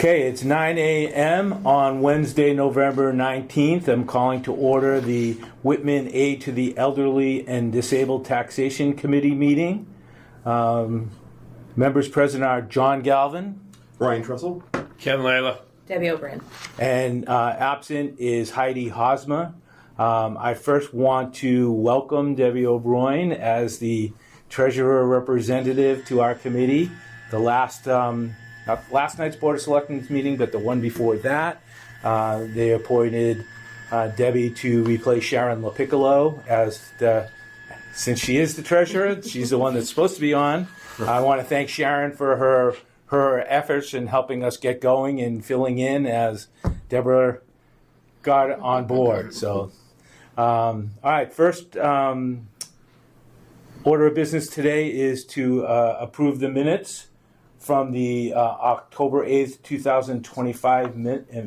Okay, it's 9 a.m. on Wednesday, November 19th. I'm calling to order the Whitman Aid to the Elderly and Disabled Taxation Committee meeting. Members present are John Galvin. Brian Trussell. Ken Layla. Debbie O'Brien. And absent is Heidi Hosma. I first want to welcome Debbie O'Brien as the Treasurer Representative to our committee. The not last night's Board of Selectmen's meeting, but the one before that, they appointed Debbie to replace Sharon LaPiccolo since she is the treasurer. She's the one that's supposed to be on. I want to thank Sharon for her efforts in helping us get going and filling in as Deborah got on board. So, all right, first order of business today is to approve the minutes from the October 8th, 2025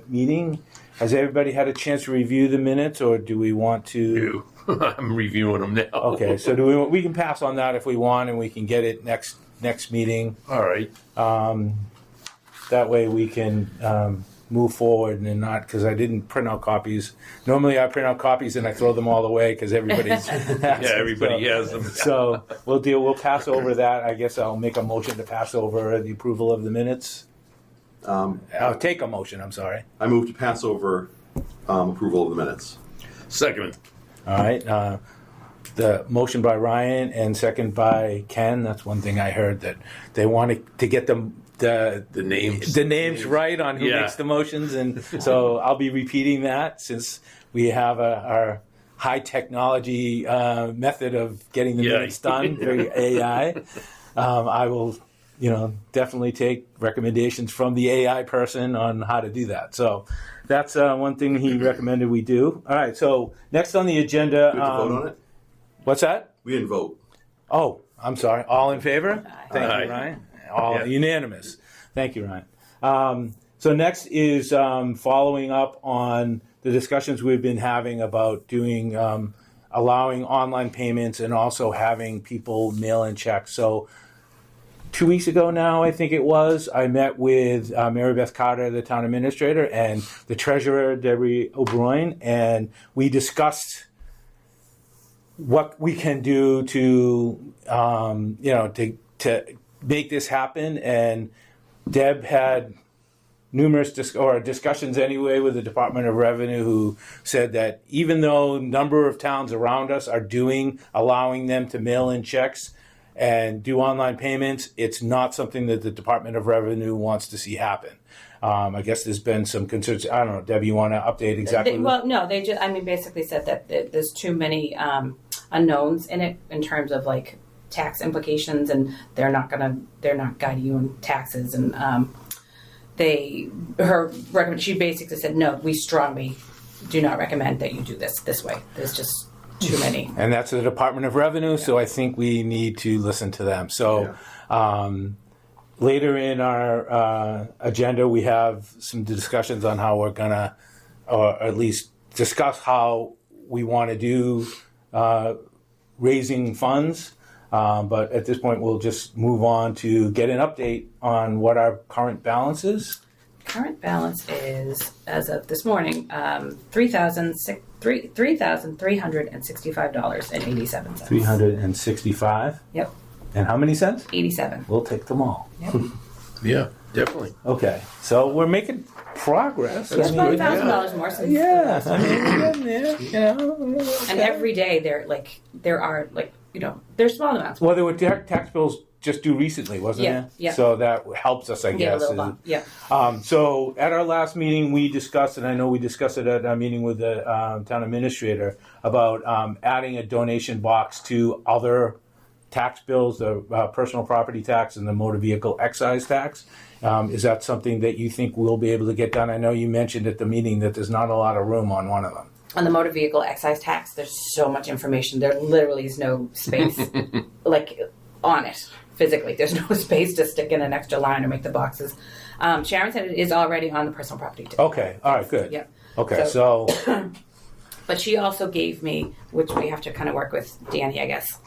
meeting. Has everybody had a chance to review the minutes, or do we want to? I'm reviewing them now. Okay, so we can pass on that if we want, and we can get it next meeting. All right. That way we can move forward and not, because I didn't print out copies. Normally I print out copies and I throw them all away because everybody's everybody has them. So we'll pass over that. I guess I'll make a motion to pass over the approval of the minutes. I'll take a motion, I'm sorry. I move to pass over approval of the minutes. Second. All right. The motion by Ryan and second by Ken. That's one thing I heard, that they wanted to get the names right on who makes the motions, and so I'll be repeating that since we have our high technology method of getting the minutes done through AI. I will, definitely take recommendations from the AI person on how to do that. So that's one thing he recommended we do. All right. So next on the agenda, Do we have to vote on it? What's that? We didn't vote. Oh, I'm sorry. All in favor? Thank Aye. you, Ryan. All unanimous. Thank you, Ryan. So next is following up on the discussions we've been having about doing allowing online payments and also having people mail in checks. So 2 weeks ago now, I think it was, I met with Mary Beth Carter, the town administrator, and the treasurer, Debbie O'Brien, and we discussed what we can do to make this happen. And Deb had numerous discussions anyway with the Department of Revenue, who said that even though a number of towns around us are allowing them to mail in checks and do online payments, it's not something that the Department of Revenue wants to see happen. I guess there's been some concerns. I don't know, Deb, you want to update exactly? They just, basically said that there's too many unknowns in it in terms of like tax implications, and they're not guiding you on taxes. And she basically said, no, we strongly do not recommend that you do this way. There's just too many. And that's the Department of Revenue, so I think we need to listen to them. So later in our agenda, we have some discussions on how we're going to, or at least discuss how we want to do raising funds. But at this point, we'll just move on to get an update on what our current balance is. Current balance is, as of this morning, $3,365.87. 365. Yep. And how many cents? 87. We'll take them all. Yep. Yeah, definitely. Okay, so we're making progress. There's about $1,000 more since. Yeah, we're getting there. And every day there are there's small amounts. Well, there were tax bills just due recently, wasn't there? Yeah. So that helps us, I guess. A little bump. Yeah. So at our last meeting, we discussed, and I know we discussed it at our meeting with the town administrator, about adding a donation box to other tax bills, the personal property tax and the motor vehicle excise tax. Is that something that you think we'll be able to get done? I know you mentioned at the meeting that there's not a lot of room on one of them. On the motor vehicle excise tax, there's so much information. There literally is no space on it physically. There's no space to stick in an extra line or make the boxes. Sharon said it is already on the personal property tax. Okay. All right. Good. Yeah. Okay. So but she also gave me, which we have to kind of work with Danny, I guess,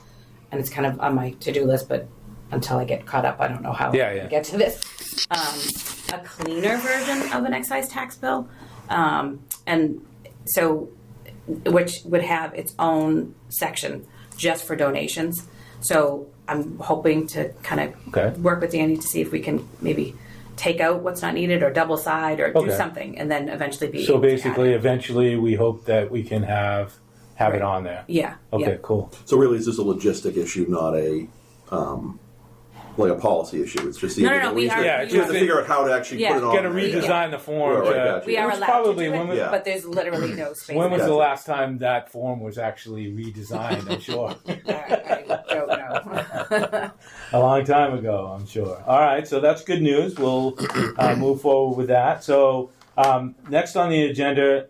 and it's kind of on my to-do list, but until I get caught up, I don't know how to get to this. a cleaner version of an excise tax bill, and so which would have its own section just for donations. So I'm hoping to kind Okay. of work with Danny to see if we can maybe take out what's not needed or double side or do Okay. something, and then eventually be So able to add basically, it. eventually, we hope that we can have it on there. Yeah. Okay, yeah. cool. So really, it's just a logistic issue, not a like a policy issue. It's just No, we are- Yeah, you have to figure out how to actually Yeah. put it on. Got to there. redesign the form. Right, to- gotcha. We are which allowed probably to do when it, we- but there's literally no space. When was Gotcha. the last time that form was actually redesigned? I'm sure. I don't know. A long time ago, I'm sure. All right, so that's good news. We'll move forward with that. So next on the agenda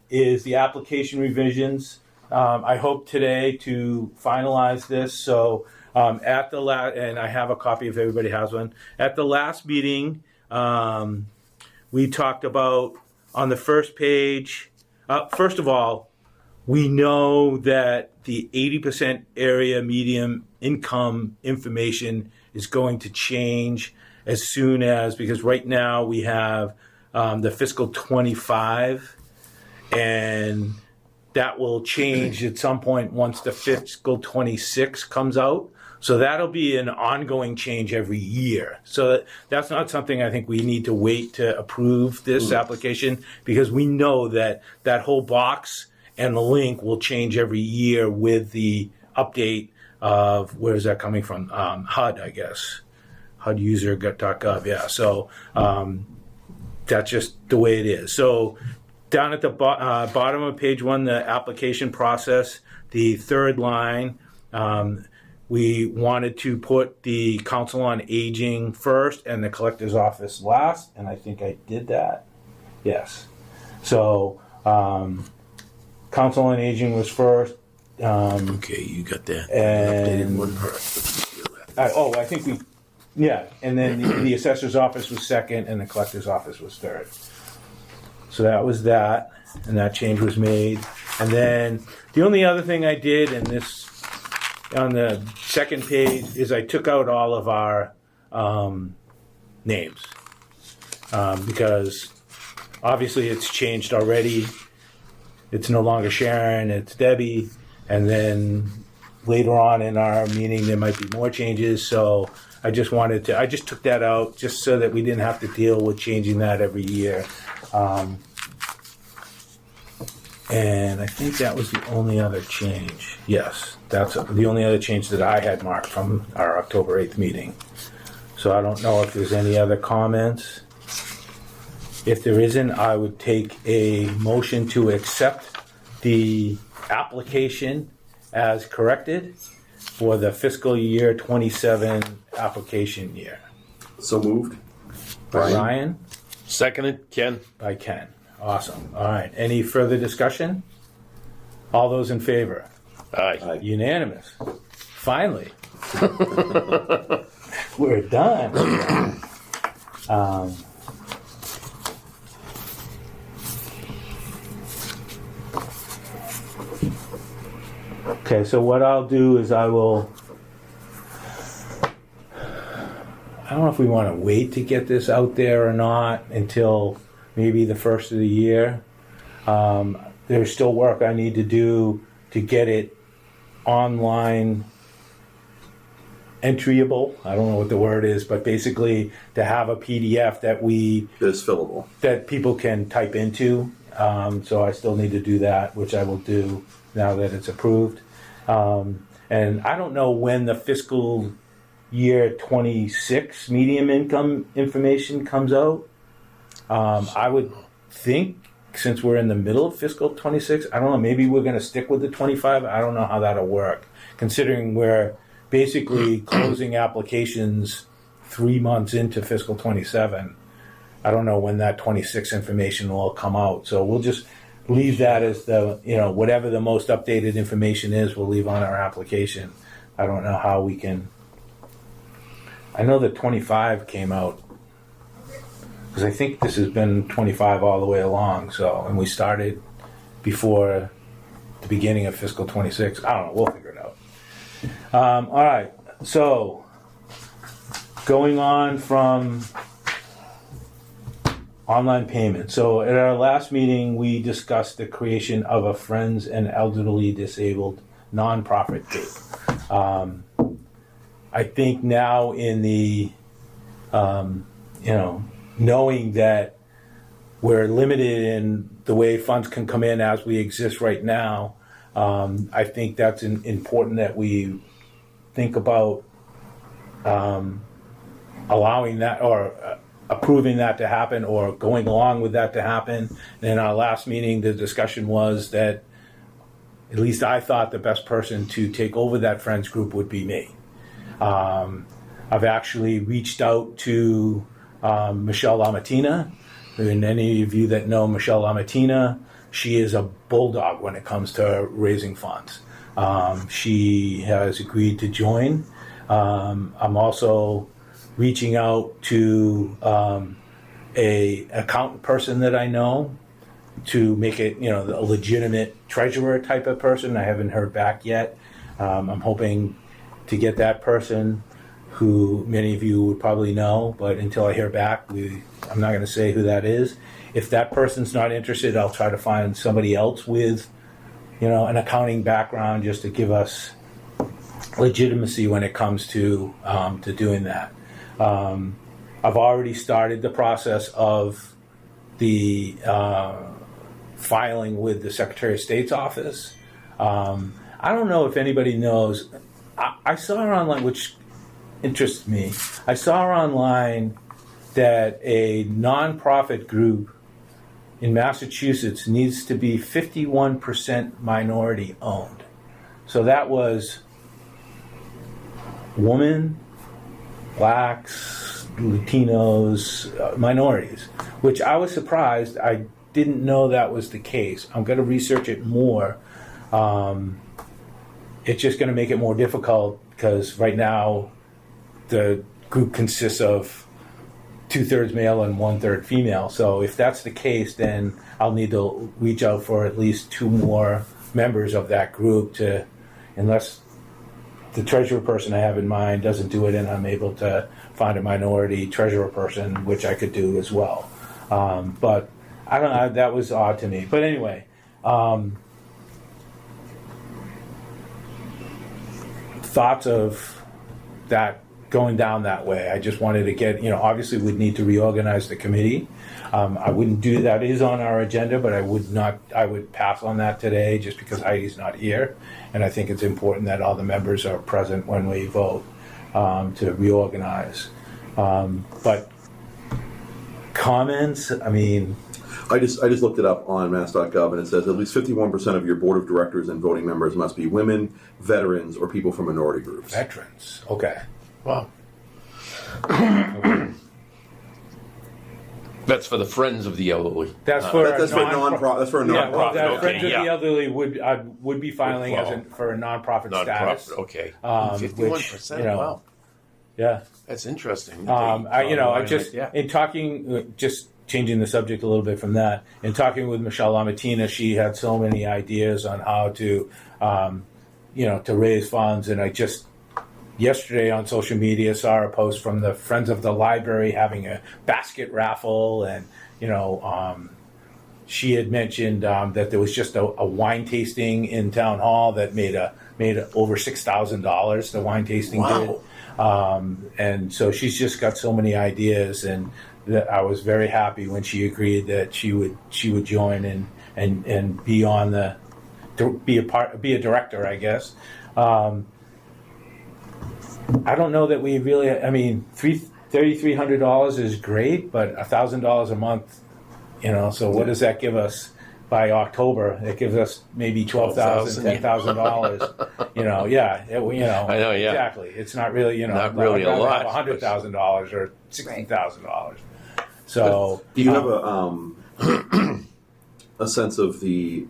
is the application revisions. I hope today to finalize this. So at the and I have a copy if everybody has one. At the last meeting, we talked about on the first page. First of all, we know that the 80% area median income information is going to change as soon as, because right now we have the fiscal 25, and that will change at some point once the fiscal 26 comes out. So that'll be an ongoing change every year. So that's not something I think we need to wait to approve this application, because we know that that whole box and the link will change every year with the update of, where is that coming from? HUD, I guess. HUDuser.gov, yeah. So that's just the way it is. So down at the bottom of page 1, the application process, the third line, we wanted to put the Council on Aging first and the Collector's Office last, and I think I did that. Yes. So Council on Aging was first. Okay, you got that. And- Updated one. All right. I think we, yeah, and then the Assessor's Office was second and the Collector's Office was third. So that was that, and that change was made. And then the only other thing I did in this, on the second page, is I took out all of our names, because obviously it's changed already. It's no longer Sharon, it's Debbie, and then later on in our meeting there might be more changes. So I just took that out just so that we didn't have to deal with changing that every year. And I think that was the only other change. Yes, that's the only other change that I had marked from our October 8th meeting. So I don't know if there's any other comments. If there isn't, I would take a motion to accept the application as corrected for the fiscal year 27 application year. So moved. By Brian? Ryan, Seconded, Ken. by Ken. Awesome. All right. Any further discussion? All those in favor? Aye. Aye. Unanimous. Finally. We're done. Okay, so what I'll do is I don't know if we want to wait to get this out there or not until maybe the first of the year. There's still work I need to do to get it online entryable. I don't know what the word is, but basically to have a PDF that It's fillable. that people can type into. So I still need to do that, which I will do now that it's approved. And I don't know when the fiscal year 26 medium income information comes out. I would think, since we're in the middle of fiscal 26, I don't know, maybe we're going to stick with the 25. I don't know how that'll work, considering we're basically closing applications 3 months into fiscal 27. I don't know when that 26 information will come out. So we'll just leave that as the, whatever the most updated information is, we'll leave on our application. I don't know how we can. I know that 25 came out, because I think this has been 25 all the way along. So, and we started before the beginning of fiscal 26. I don't know. We'll figure it out. All right. So, going on from online payment. So at our last meeting, we discussed the creation of a Friends and Elderly Disabled nonprofit group. I think now in the, knowing that we're limited in the way funds can come in as we exist right now, I think that's important that we think about allowing that or approving that to happen or going along with that to happen. And in our last meeting, the discussion was that at least I thought the best person to take over that Friends group would be me. I've actually reached out to Michelle Lamatina, and any of you that know Michelle Lamatina, she is a bulldog when it comes to raising funds. She has agreed to join. I'm also reaching out to a accountant person that I know to make it, a legitimate treasurer type of person. I haven't heard back yet. I'm hoping to get that person, who many of you would probably know, but until I hear back, I'm not going to say who that is. If that person's not interested, I'll try to find somebody else with, an accounting background just to give us legitimacy when it comes to doing that. I've already started the process of the filing with the Secretary of State's office. I don't know if anybody knows. I saw her online, which interests me. I saw her online that a nonprofit group in Massachusetts needs to be 51% minority owned. So that was women, blacks, Latinos, minorities, which I was surprised. I didn't know that was the case. I'm going to research it more. It's just going to make it more difficult because right now the group consists of 2/3 male and 1/3 female. So if that's the case, then I'll need to reach out for at least 2 more members of that group unless the treasurer person I have in mind doesn't do it and I'm able to find a minority treasurer person, which I could do as well. But I don't know, that was odd to me. But anyway, thoughts of that going down that way. I just wanted to get, obviously we'd need to reorganize the committee. I wouldn't do that. Is on our agenda, but I would pass on that today just because Heidi's not here. And I think it's important that all the members are present when we vote to reorganize. But comments, I just looked it up on mass.gov, and it says at least 51% of your board of directors and voting members must be women, veterans, or people from minority groups. Veterans, okay. Wow. That's for the Friends of the Elderly. That's for That's for a nonprofit. That's for a Yeah, well, nonprofit. the Okay, Friends of yeah. the Elderly would be filing for a nonprofit status. Nonprofit, okay. Which, 51%, wow. Yeah. That's interesting. I just in talking, just changing the subject a little bit from that. In talking with Michelle Lamatina, she had so many ideas on how to, to raise funds, and I just yesterday on social media saw a post from the Friends of the Library having a basket raffle, and she had mentioned that there was just a wine tasting in town hall that made over $6,000. The wine tasting did. And so she's just got so many ideas, and that I was very happy when she agreed that she would join and be on be a director, I guess. I don't know that we really. $3,300 is great, but $1,000 a month, So what does that give us by October? It gives us maybe $12,000, $10,000. Yeah. I know, yeah. Exactly. It's not really, Not really a lot. $100,000 or $60,000. So Do you have a sense of the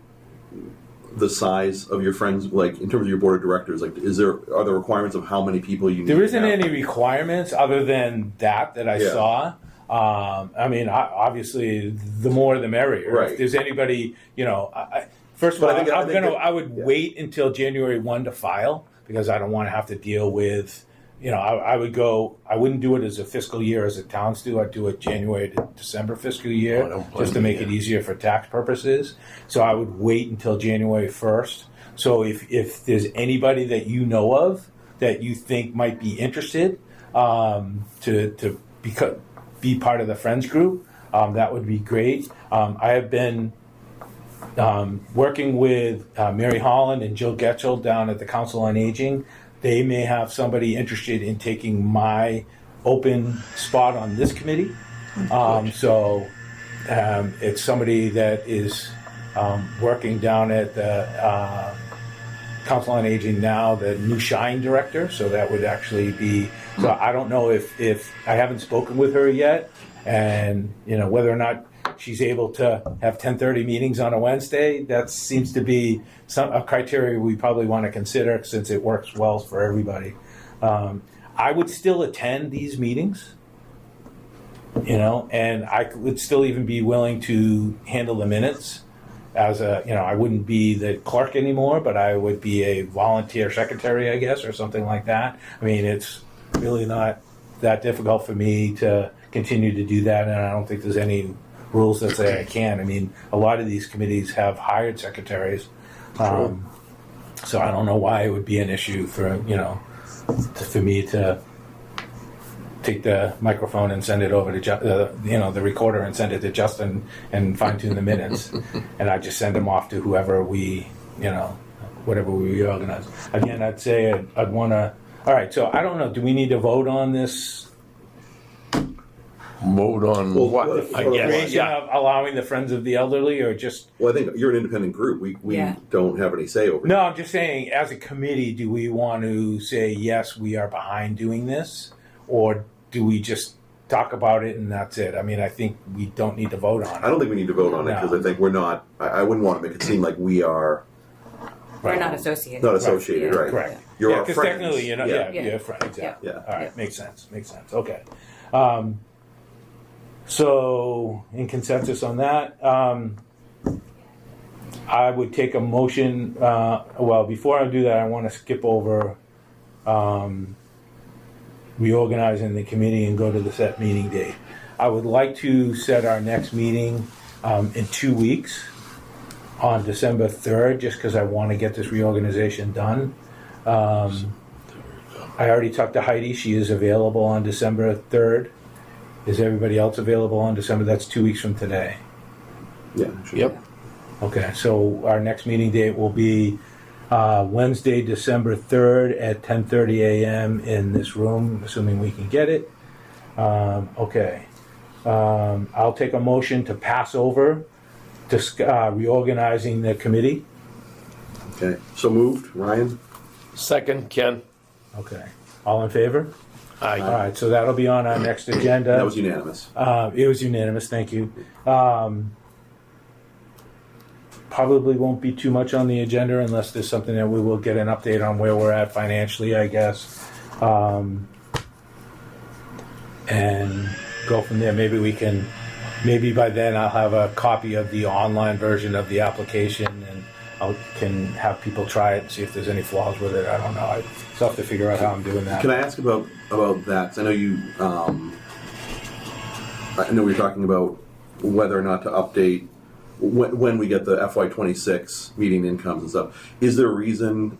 size of your friends, like in terms of your board of directors? Like, are there requirements of how many people you need? There isn't to have? any requirements other than that I saw. Obviously, the more the merrier. Right. If there's anybody, first of all, I would wait until January 1 to file because I don't want to have to deal with I would go. I wouldn't do it as a fiscal year as the towns do. I'd do it January to December fiscal year, I don't blame just to you, make it yeah. easier for tax purposes. So I would wait until January 1st. So if there's anybody that you know of that you think might be interested to be part of the Friends group, that would be great. I have been working with Mary Holland and Jill Getchell down at the Council on Aging. They may have somebody interested in taking my open spot on this committee. It's somebody that is working down at the Council on Aging now, the new Shine director. So that would actually be. So I don't know if I haven't spoken with her yet, and whether or not she's able to have 10:30 meetings on a Wednesday. That seems to be a criteria we probably want to consider since it works well for everybody. I would still attend these meetings, and I would still even be willing to handle the minutes as I wouldn't be the clerk anymore, but I would be a volunteer secretary, I guess, or something like that. I mean, it's really not that difficult for me to continue to do that, and I don't think there's any rules that say I can. I mean, a lot of these committees have hired secretaries, so I don't know why it would be an issue for me to take the microphone and send it over to the recorder and send it to Justin and fine tune the minutes, and I just send them off to whoever whatever we reorganize. Again, I'd say I'd want to. All right, so I don't know. Do we need to vote on this? Mode on Well, what? what- I what- guess. Creation Yeah. of allowing the Friends of the Elderly, or just Well, I think you're an independent group. We Yeah. don't have any say over it. no? I'm just saying, as a committee, do we want to say yes, we are behind doing this, or do we just talk about it and that's it? I mean, I think we don't need to vote on it. I don't think we need to vote on it because No. I think we're not. I wouldn't want to make it seem like we are We're not associated. not associated, Yeah. right? Correct. You're Yeah, our 'cause friends. technically, yeah. you're a friend. Exactly. Yeah. All right, Yeah. makes sense. Okay. So, in consensus on that, I would take a motion. Well, before I do that, I want to skip over reorganizing the committee and go to the set meeting date. I would like to set our next meeting in 2 weeks on December 3rd, just because I want to get this reorganization done. I already talked to Heidi. She is available on December 3rd. Is everybody else available on December? That's 2 weeks from today. Yeah. Sure. Yep. Okay, so our next meeting date will be Wednesday, December 3rd at 10:30 a.m. in this room, assuming we can get it. Okay. I'll take a motion to pass over to reorganizing the committee. Okay. So moved, Ryan. Second, Ken. Okay. All in favor? Aye. All right, so that'll be on our next agenda. That was unanimous. It was unanimous, thank you. Probably won't be too much on the agenda unless there's something that we will get an update on where we're at financially, I guess. And go from there. Maybe by then I'll have a copy of the online version of the application and can have people try it and see if there's any flaws with it. I don't know. I still have to figure out how I'm doing that. Can I ask about that? 'Cause I know you. I know we were talking about whether or not to update when we get the FY26 meeting incomes and stuff. Is there a reason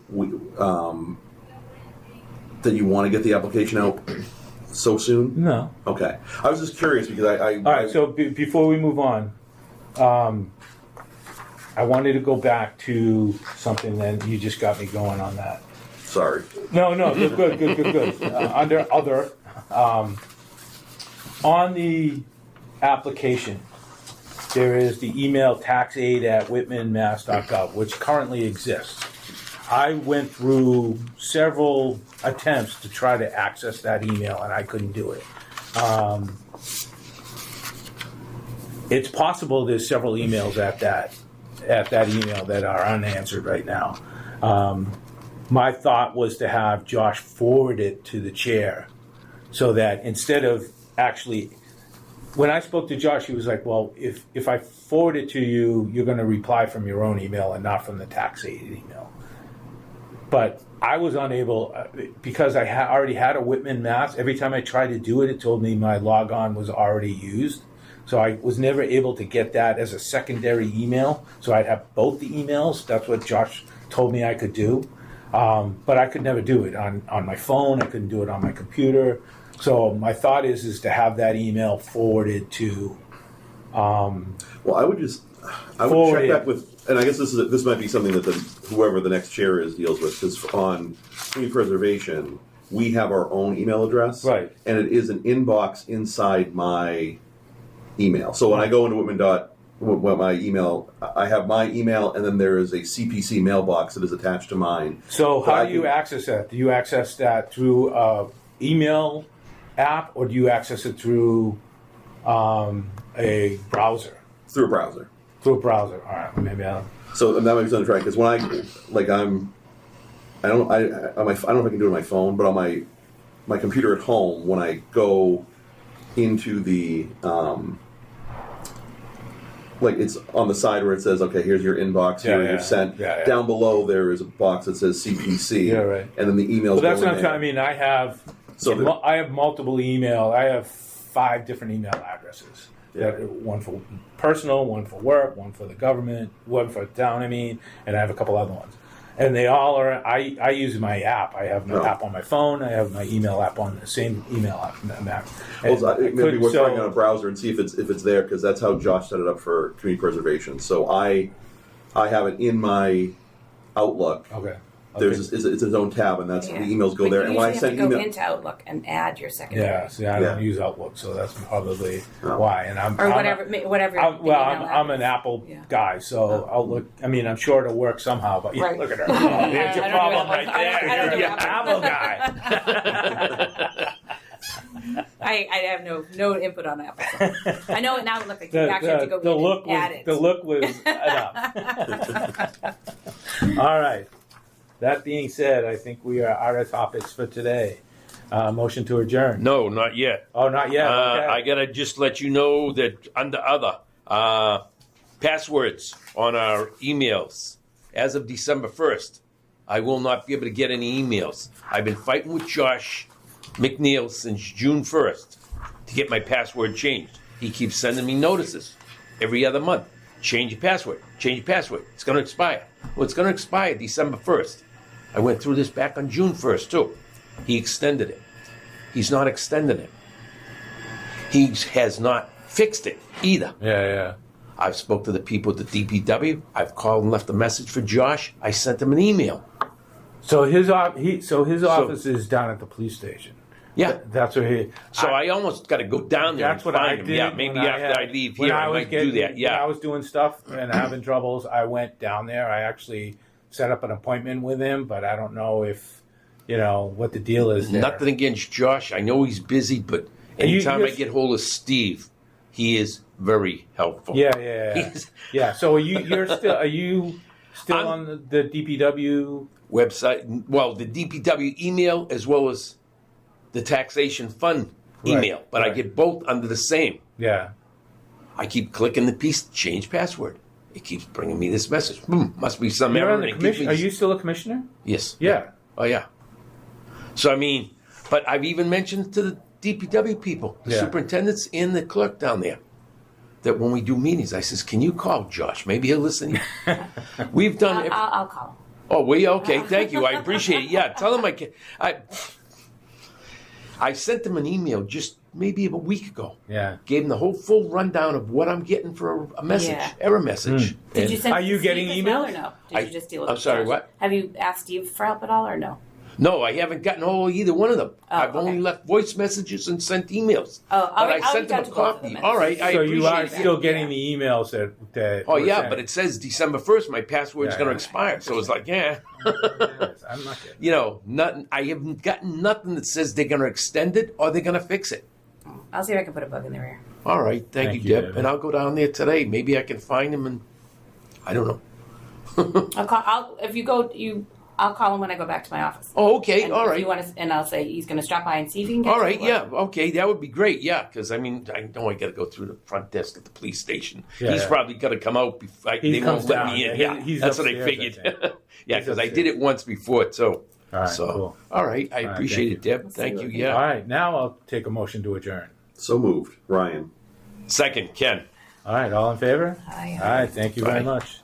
that you want to get the application out so soon? No. Okay, I was just curious because I All right, so before we move on, I wanted to go back to something that you just got me going on that. sorry. No, good. Under other, on the application, there is the email taxaid@whitmanmass.gov, which currently exists. I went through several attempts to try to access that email, and I couldn't do it. It's possible there's several emails at that email that are unanswered right now. My thought was to have Josh forward it to the chair so that instead of actually, when I spoke to Josh, he was like, well, if I forward it to you, you're going to reply from your own email and not from the Taxaid email. but I was unable because I already had a Whitman Mass. Every time I tried to do it, it told me my logon was already used. So I was never able to get that as a secondary email. So I'd have both the emails. That's what Josh told me I could do. But I could never do it on my phone. I couldn't do it on my computer. So my thought is to have that email forwarded to. Well, I would check back with, and I guess this might be something that whoever the next chair is deals with, because on community preservation, we have our own email address, Right. And it is an inbox inside my email. So when I go into my email, I have my email, and then there is a CPC mailbox that is attached to mine. So how do you access that? Do you access that through email app, or do you access it through a browser? Through a browser. Through a browser. All right, maybe I don't. So that might be something to try, because when I don't know if I can do it on my phone, but on my computer at home, when I go into the it's on the side where it says, okay, here's your inbox, here you're sent. Yeah. Down below there is a box that says CPC. Yeah, right. And then the emails. Well, that's go what in I'm there. trying. I mean, I have multiple email. I have 5 different email addresses. Yeah. One for personal, one for work, one for the government, one for town. And I have a couple other ones. And they all are. I use my app. I have my app on my phone. I have my email app on the same email app. It may be worth trying on a browser and see if it's there, because that's how Josh set it up for community preservation. So I have it in my Outlook. Okay. There's it's its own tab, and that's the emails go there. And when I send email, go into Outlook and add your secondary. Yeah, see, I don't use Outlook, so that's probably why. And I'm whatever. I'm an Apple guy, so Outlook. I mean, I'm sure it'll work somehow, but Right. look at her. There's your problem right there. I don't do You're an Apple guy. I have no input on Apple. So. I know it now. Look like you actually have to go in and add it. The look was enough. All right. That being said, I think we are out of topics for today. Motion to adjourn. No, not yet. Oh, not yet. Okay. I gotta just let you know that under other passwords on our emails, as of December 1st, I will not be able to get any emails. I've been fighting with Josh McNeil since June 1st to get my password changed. He keeps sending me notices every other month. Change your password. Change your password. It's going to expire. Well, it's going to expire December 1st. I went through this back on June 1st, too. He extended it. He's not extending it. He has not fixed it either. Yeah. I've spoke to the people at the DPW. I've called and left a message for Josh. I sent him an email. So his office is down at the police station. Yeah. That's where he. So I almost got to go down there That's and what find I him. did. Yeah, maybe after I leave here, I might do that. Yeah. When I was doing stuff and having troubles, I went down there. I actually set up an appointment with him, but I don't know if, what the deal is there. Nothing against Josh. I know he's busy, but anytime I get hold of Steve, he is very helpful. Yeah. Yeah. So are you still on the DPW website? Well, the DPW email as well as the taxation fund email, but I get both under the same. Yeah. I keep clicking the piece, change password. It keeps bringing me this message. Must be some You're error. on the commission. Are you still a commissioner? Yes. Yeah. Oh, yeah. So, but I've even mentioned to the DPW people, the superintendents and the clerk down there, that when we do meetings, I says, can you call Josh? Maybe he'll listen. We've done it. I'll call. Oh, okay. Thank you. I appreciate it. Yeah, tell him I sent them an email just maybe a week ago. Yeah. Gave them the whole full rundown of what I'm getting for a message, error message. Did you send Are you getting Steve emails? or no? Did you just deal with I'm sorry, Josh? what? Have you asked Steve for help at all or no? No, I haven't gotten hold of either one of them. I've okay. only left voice messages and sent emails. Oh, but I'll sent reach out them a to both of copy. them. All right, I So appreciate you are that. still getting the emails that Oh were yeah, sent. but it says December 1st. My password's going to expire, so it's like, I'm not getting nothing. I haven't gotten nothing that says they're going to extend it or they're going to fix it. I'll see if I can put a bug in their ear. All right, thank you, Deb. Debbie. And I'll go down there today. Maybe I can find him, and I don't know. I'll call. If you go, I'll call him when I go back to my office. Oh, okay, And all if right. you want to, and I'll say he's going to stop by and see if he can get All you right, to yeah, work. okay, that would be great, yeah, because I mean, I know I got to go through the front desk at the police station. Yeah, He's yeah. probably got to come out before He they comes won't let down, me in. yeah, Yeah, he's that's what I upstairs, I figured. think. Yeah, He's because I upstairs. did it once before too. All right, So, cool. all right, I right, appreciate it, thank Deb. Thank you. Absolutely. Yeah. All right, now I'll take a motion to adjourn. So moved. Ryan. Second, Ken. All right, all in favor? Aye. All right, thank you very Bye. much.